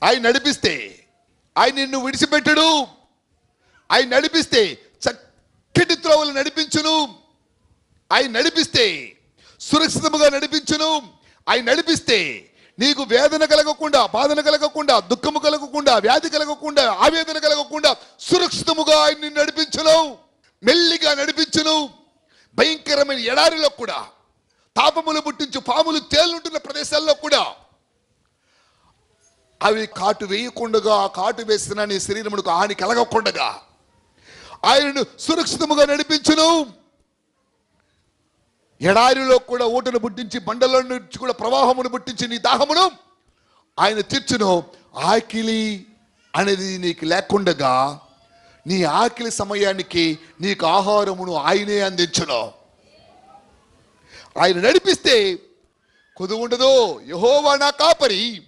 ఆయన నడిపిస్తే ఆయన నిన్ను విడిచిపెట్టడు. ఆయన నడిపిస్తే చక్కటి త్రోవలు నడిపించును. ఆయన నడిపిస్తే సురక్షితముగా నడిపించును. ఆయన నడిపిస్తే నీకు వేదన కలగకుండా, బాధన కలగకుండా, దుఃఖము కలగకుండా, వ్యాధి కలగకుండా, ఆవేదన కలగకుండా సురక్షితముగా ఆయన నిన్ను నడిపించును. మెల్లిగా నడిపించును. భయంకరమైన ఎడారిలో కూడా, తాపములు పుట్టించు పాములు తేలుంటున్న ప్రదేశాల్లో కూడా అవి కాటు వేయకుండా, కాటు వేసిన నీ శరీరమునకు హాని కలగకుండగా ఆయనను సురక్షితముగా నడిపించును. ఎడారిలో కూడా ఊటను పుట్టించి, బండల నుంచి కూడా ప్రవాహమును పుట్టించి నీ దాహమును ఆయన తీర్చును. ఆకిలి అనేది నీకు లేకుండగా నీ ఆకిలి సమయానికి నీకు ఆహారమును ఆయనే అందించును. ఆయన నడిపిస్తే కొదువు ఉండదు. యెహోవా నా కాపరి,